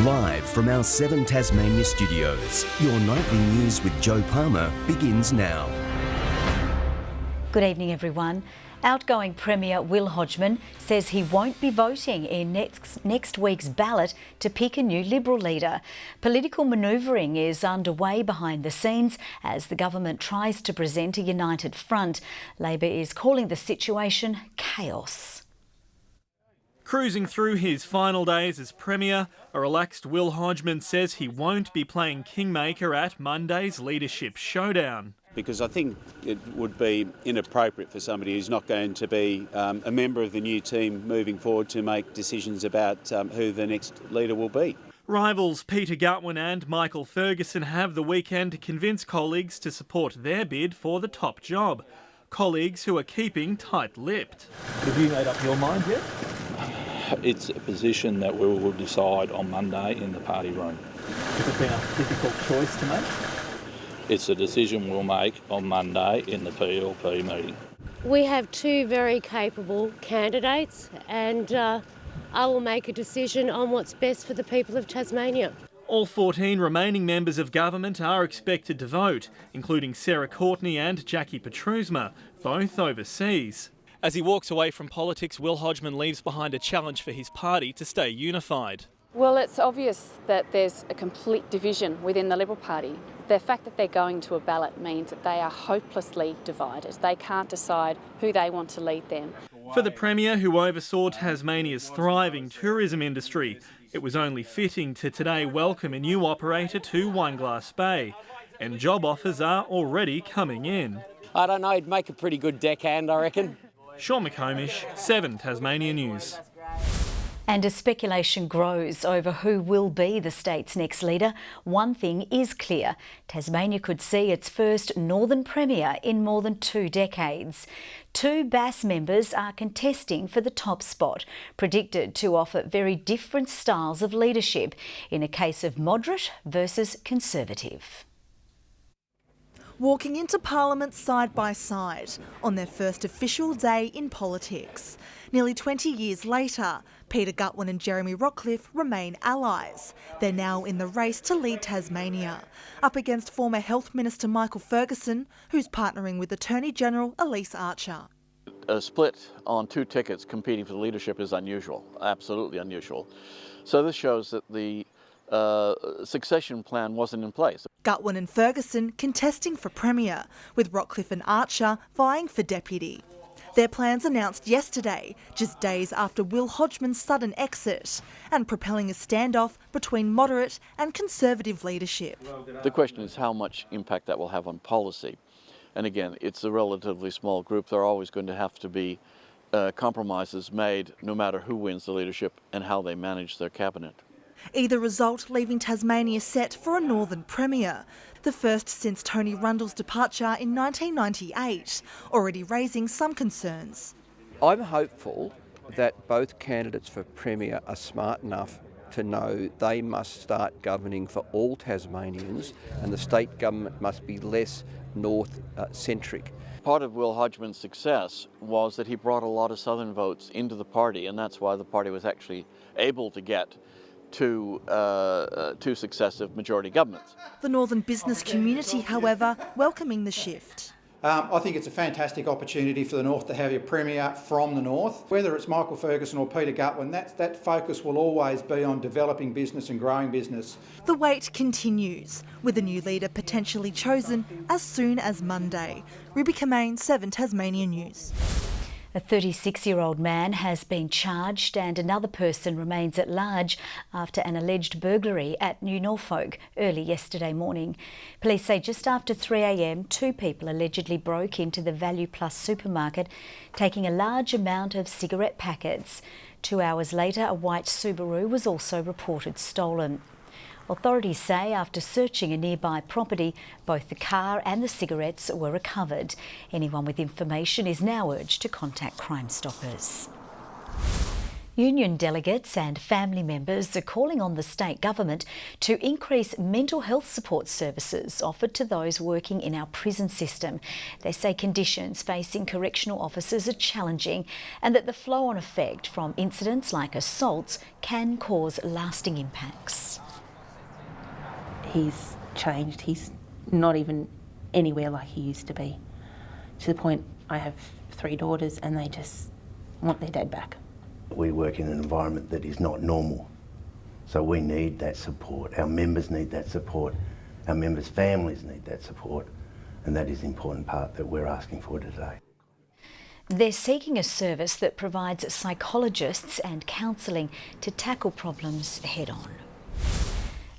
Live from our 7 Tasmania studios, your nightly news with Joe Palmer begins now. Good evening, everyone. Outgoing Premier Will Hodgman says he won't be voting in next week's ballot to pick a new Liberal leader. Political manoeuvring is underway behind the scenes as the government tries to present a united front. Labor is calling the situation chaos. Cruising through his final days as Premier, a relaxed Will Hodgman says he won't be playing kingmaker at Monday's leadership showdown. Because I think it would be inappropriate for somebody who's not going to be a member of the new team moving forward to make decisions about who the next leader will be. Rivals Peter Gutwein and Michael Ferguson have the weekend to convince colleagues to support their bid for the top job. Colleagues who are keeping tight-lipped. Have you made up your mind yet? It's a position that we will decide on Monday in the party room. Has it been a difficult choice to make? It's a decision we'll make on Monday in the PLP meeting. We have two very capable candidates and I will make a decision on what's best for the people of Tasmania. All 14 remaining members of government are expected to vote, including Sarah Courtney and Jackie Petrusma, both overseas. As he walks away from politics, Will Hodgman leaves behind a challenge for his party to stay unified. Well, it's obvious that there's a complete division within the Liberal Party. The fact that they're going to a ballot means that they are hopelessly divided. They can't decide who they want to lead them. For the Premier, who oversaw Tasmania's thriving tourism industry, it was only fitting to today welcome a new operator to Wineglass Bay. And job offers are already coming in. I don't know, it'd make a pretty good deckhand, I reckon. Sean McComish, 7 Tasmania News. And as speculation grows over who will be the state's next leader, one thing is clear. Tasmania could see its first Northern Premier in more than 2 decades. 2 Bass members are contesting for the top spot, predicted to offer very different styles of leadership in a case of moderate versus conservative. Walking into Parliament side by side on their first official day in politics. Nearly 20 years later, Peter Gutwein and Jeremy Rockliff remain allies. They're now in the race to lead Tasmania, up against former Health Minister Michael Ferguson, who's partnering with Attorney General Elise Archer. A split on 2 tickets competing for the leadership is unusual, absolutely unusual. So this shows that the succession plan wasn't in place. Gutwein and Ferguson contesting for Premier, with Rockliff and Archer vying for Deputy. Their plans announced yesterday, just days after Will Hodgman's sudden exit, and propelling a standoff between moderate and conservative leadership. The question is how much impact that will have on policy. And again, it's a relatively small group. There are always going to have to be compromises made no matter who wins the leadership and how they manage their cabinet. Either result leaving Tasmania set for a Northern Premier, the first since Tony Rundle's departure in 1998, already raising some concerns. I'm hopeful that both candidates for Premier are smart enough to know they must start governing for all Tasmanians and the state government must be less north-centric. Part of Will Hodgman's success was that he brought a lot of southern votes into the party, and that's why the party was actually able to get two successive majority governments. The northern business community, however, welcoming the shift. I think it's a fantastic opportunity for the North to have a Premier from the North. Whether it's Michael Ferguson or Peter Gutwein, that focus will always be on developing business and growing business. The wait continues, with a new leader potentially chosen as soon as Monday. Ruby Kamain, 7 Tasmania News. A 36-year-old man has been charged and another person remains at large after an alleged burglary at New Norfolk early yesterday morning. Police say just after 3 a.m, 2 people allegedly broke into the Value Plus supermarket, taking a large amount of cigarette packets. 2 hours later, a white Subaru was also reported stolen. Authorities say after searching a nearby property, both the car and the cigarettes were recovered. Anyone with information is now urged to contact Crime Stoppers. Union delegates and family members are calling on the state government to increase mental health support services offered to those working in our prison system. They say conditions facing correctional officers are challenging and that the flow-on effect from incidents like assaults can cause lasting impacts. He's changed. He's not even anywhere like he used to be. To the point, I have 3 daughters and they just want their dad back. We work in an environment that is not normal, so we need that support. Our members need that support. Our members' families need that support, and that is the important part that we're asking for today. They're seeking a service that provides psychologists and counselling to tackle problems head-on.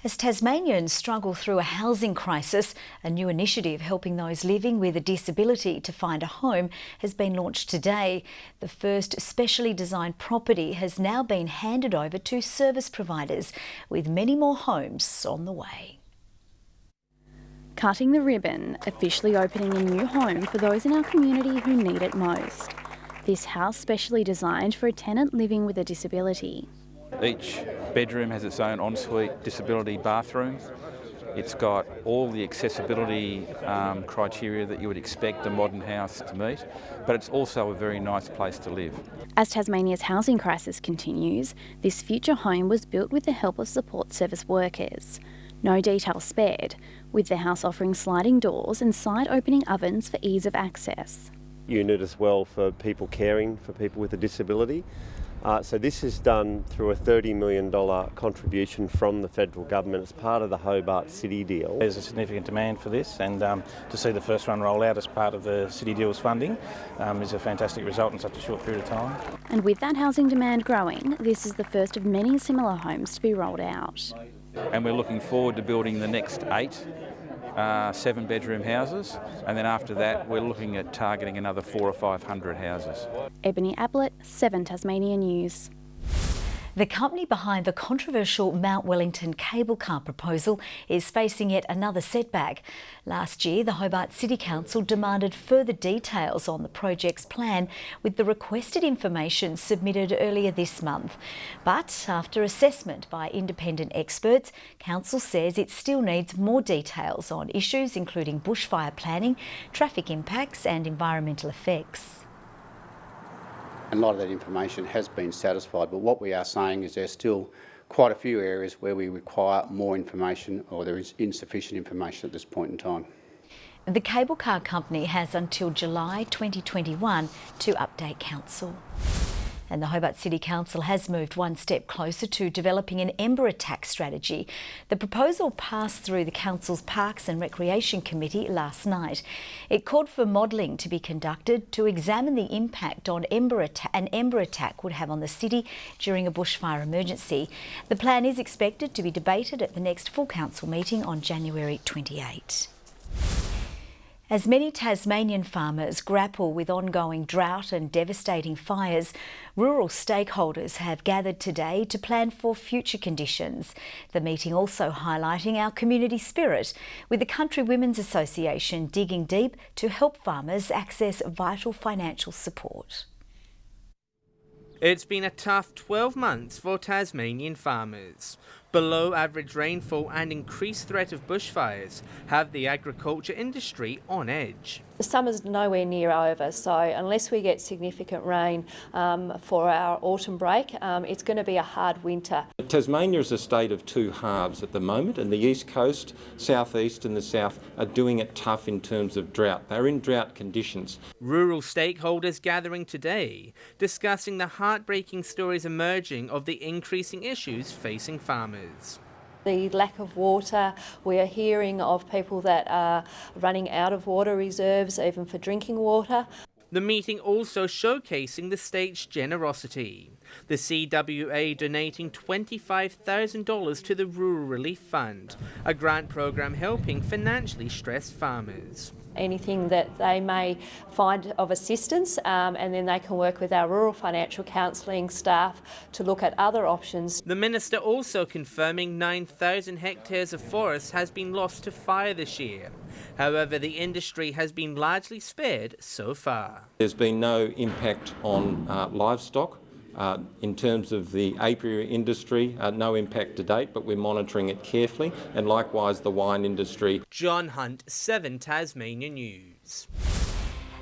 As Tasmanians struggle through a housing crisis, a new initiative helping those living with a disability to find a home has been launched today. The first specially designed property has now been handed over to service providers, with many more homes on the way. Cutting the ribbon, officially opening a new home for those in our community who need it most. This house specially designed for a tenant living with a disability. Each bedroom has its own ensuite disability bathroom. It's got all the accessibility criteria that you would expect a modern house to meet, but it's also a very nice place to live. As Tasmania's housing crisis continues, this future home was built with the help of support service workers. No details spared, with the house offering sliding doors and side-opening ovens for ease of access. Unit as well for people caring for people with a disability. So this is done through a $30 million contribution from the federal government as part of the Hobart City deal. There's a significant demand for this, and to see the first one roll out as part of the City deal's funding is a fantastic result in such a short period of time. And with that housing demand growing, this is the first of many similar homes to be rolled out. And we're looking forward to building the next 8 7-bedroom houses, and then after that we're looking at targeting another 400 or 500 houses. Ebony Ablett, 7 Tasmania News. The company behind the controversial Mount Wellington cable car proposal is facing yet another setback. Last year, the Hobart City Council demanded further details on the project's plan, with the requested information submitted earlier this month. But after assessment by independent experts, Council says it still needs more details on issues including bushfire planning, traffic impacts and environmental effects. A lot of that information has been satisfied, but what we are saying is there's still quite a few areas where we require more information, or there is insufficient information at this point in time. The cable car company has until July 2021 to update Council. And the Hobart City Council has moved one step closer to developing an ember attack strategy. The proposal passed through the Council's Parks and Recreation Committee last night. It called for modelling to be conducted to examine the impact on an ember attack would have on the city during a bushfire emergency. The plan is expected to be debated at the next full Council meeting on January 28. As many Tasmanian farmers grapple with ongoing drought and devastating fires, rural stakeholders have gathered today to plan for future conditions. The meeting also highlighting our community spirit, with the Country Women's Association digging deep to help farmers access vital financial support. It's been a tough 12 months for Tasmanian farmers. Below average rainfall and increased threat of bushfires have the agriculture industry on edge. The summer's nowhere near over, so unless we get significant rain for our autumn break, it's going to be a hard winter. Tasmania is a state of 2 halves at the moment, and the east coast, southeast and the south are doing it tough in terms of drought. They're in drought conditions. Rural stakeholders gathering today, discussing the heartbreaking stories emerging of the increasing issues facing farmers. The lack of water, we are hearing of people that are running out of water reserves, even for drinking water. The meeting also showcasing the state's generosity. The CWA donating $25,000 to the Rural Relief Fund, a grant program helping financially stressed farmers. Anything that they may find of assistance, and then they can work with our rural financial counselling staff to look at other options. The Minister also confirming 9,000 hectares of forest has been lost to fire this year. However, the industry has been largely spared so far. There's been no impact on livestock In terms of the apiary industry, no impact to date, but we're monitoring it carefully, and likewise the wine industry. John Hunt, 7 Tasmania News.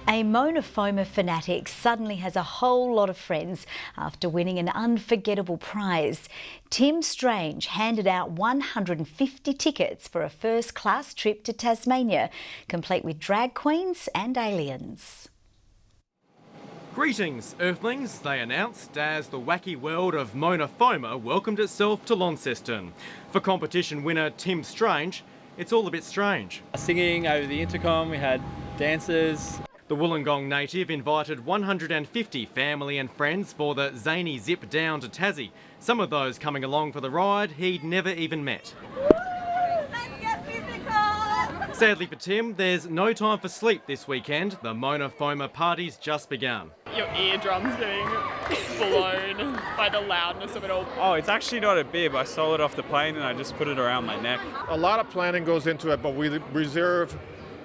A monofoma fanatic suddenly has a whole lot of friends after winning an unforgettable prize. Tim Strange handed out 150 tickets for a first-class trip to Tasmania, complete with drag queens and aliens. Greetings, Earthlings, they announced as the wacky world of monofoma welcomed itself to Launceston. For competition winner Tim Strange, it's all a bit strange. Singing over the intercom, we had dancers. The Wollongong native invited 150 family and friends for the zany zip down to Tassie. Some of those coming along for the ride he'd never even met. Sadly for Tim, there's no time for sleep this weekend. The monofoma party's just begun. Your eardrums getting blown by the loudness of it all. Oh, it's actually not a bib. I stole it off the plane and I just put it around my neck. A lot of planning goes into it, but we reserve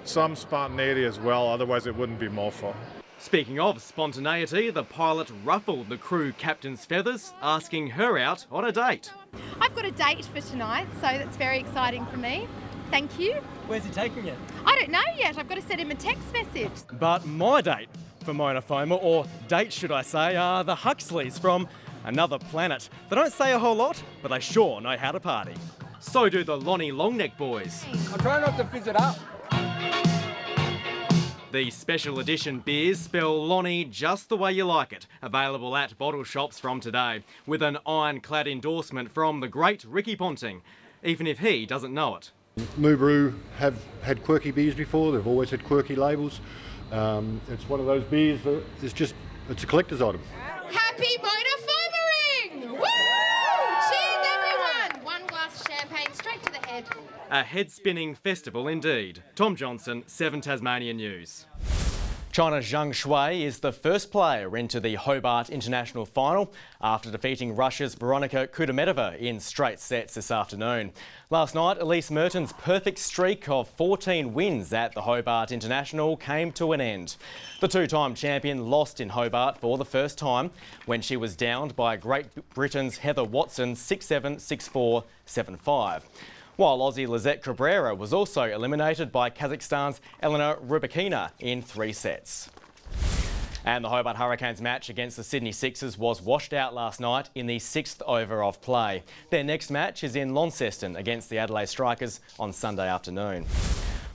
some spontaneity as well, otherwise it wouldn't be mofo. Speaking of spontaneity, the pilot ruffled the crew captain's feathers, asking her out on a date. I've got a date for tonight, so that's very exciting for me. Thank you. Where's he taking it? I don't know yet. I've got to send him a text message. But my date for monofoma, or date should I say, are the Huxleys from another planet. They don't say a whole lot, but they sure know how to party. So do the Lonnie Longneck boys. I'm trying not to fizz it up. The special edition beers spell Lonnie just the way you like it. Available at bottle shops from today, with an ironclad endorsement from the great Ricky Ponting, even if he doesn't know it. Moobrew have had quirky beers before. They've always had quirky labels. It's one of those beers that it's a collector's item. Happy monofomering! Woo! Cheers, everyone! One glass of champagne straight to the head. A head-spinning festival indeed. Tom Johnson, 7 Tasmania News. China's Zhang Shui is the first player into the Hobart International Final after defeating Russia's Veronika Kudermetova in straight sets this afternoon. Last night, Elise Merton's perfect streak of 14 wins at the Hobart International came to an end. The two-time champion lost in Hobart for the first time when she was downed by Great Britain's Heather Watson 6-7, 6-4, 7-5. While Aussie Lizette Cabrera was also eliminated by Kazakhstan's Elena Rybakina in 3 sets. And the Hobart Hurricanes match against the Sydney Sixers was washed out last night in the 6th over of play. Their next match is in Launceston against the Adelaide Strikers on Sunday afternoon.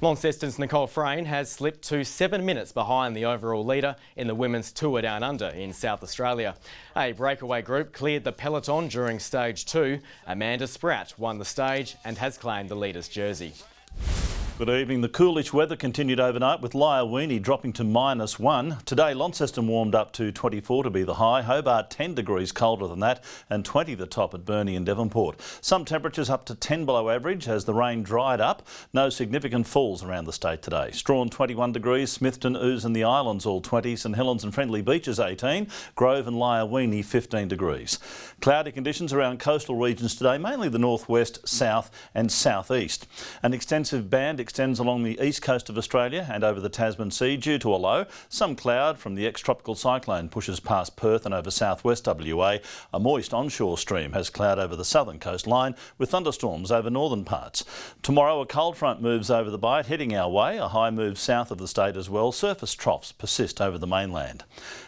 Launceston's Nicole Frayne has slipped to 7 minutes behind the overall leader in the Women's Tour Down Under in South Australia. A breakaway group cleared the peloton during stage 2. Amanda Spratt won the stage and has claimed the leader's jersey. Good evening. The coolish weather continued overnight with Lyawini dropping to -1. Today Launceston warmed up to 24 to be the high, Hobart 10 degrees colder than that and 20 the top at Burnie and Devonport. Some temperatures up to 10 below average as the rain dried up. No significant falls around the state today. Strawn 21 degrees, Smithton, Ouse and the Islands all 20, St Helens and Friendly Beaches 18, Grove and Lyawini 15 degrees. Cloudy conditions around coastal regions today, mainly the northwest, south and southeast. An extensive band extends along the east coast of Australia and over the Tasman Sea due to a low. Some cloud from the ex-tropical cyclone pushes past Perth and over southwest WA. A moist onshore stream has cloud over the southern coastline with thunderstorms over northern parts. Tomorrow a cold front moves over the Bight heading our way. A high moves south of the state as well. Surface troughs persist over the mainland.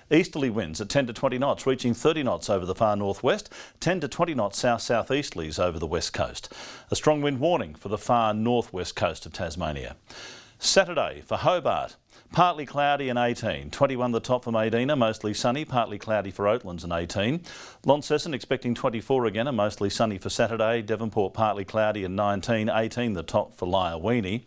Easterly winds at 10 to 20 knots, reaching 30 knots over the far northwest, 10 to 20 knots south-southeasterlies over the west coast. A strong wind warning for the far northwest coast of Tasmania. Saturday for Hobart, partly cloudy and 18, 21 the top for Medina, mostly sunny, partly cloudy for Oatlands and 18. Launceston expecting 24 again and mostly sunny for Saturday, Devonport partly cloudy and 19, 18 the top for Lyawini.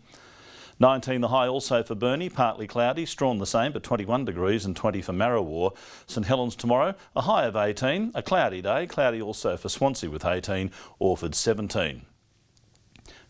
19 the high also for Burnie, partly cloudy, Strawn the same but 21 degrees and 20 for Marrawar. St Helens tomorrow, a high of 18, a cloudy day, cloudy also for Swansea with 18, Orford 17.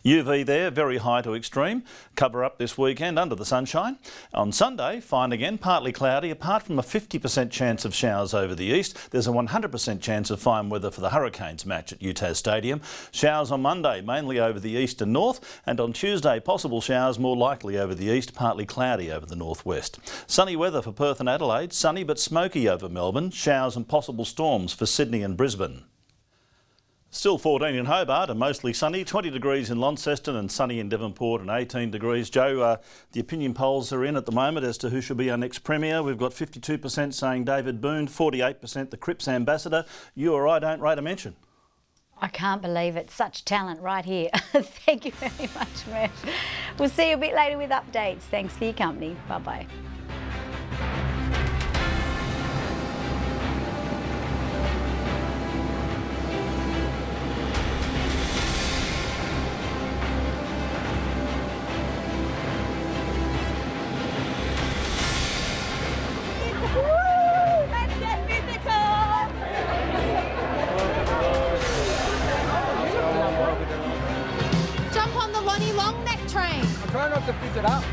UV there, very high to extreme. Cover up this weekend under the sunshine. On Sunday, fine again, partly cloudy. Apart from a 50% chance of showers over the east, there's a 100% chance of fine weather for the Hurricanes match at UTAS Stadium. Showers on Monday, mainly over the east and north, and on Tuesday, possible showers more likely over the east, partly cloudy over the northwest. Sunny weather for Perth and Adelaide, sunny but smoky over Melbourne, showers and possible storms for Sydney and Brisbane. Still 14 in Hobart and mostly sunny, 20 degrees in Launceston and sunny in Devonport and 18 degrees. Joe, the opinion polls are in at the moment as to who should be our next Premier. We've got 52% saying David Boone, 48% the Cripps ambassador. You or I don't rate a mention. I can't believe it. Such talent right here. Thank you very much, Murph. We'll see you a bit later with updates. Thanks for your company. Bye-bye. Jump on the Lonnie Long neck train. Try not to fizz it up.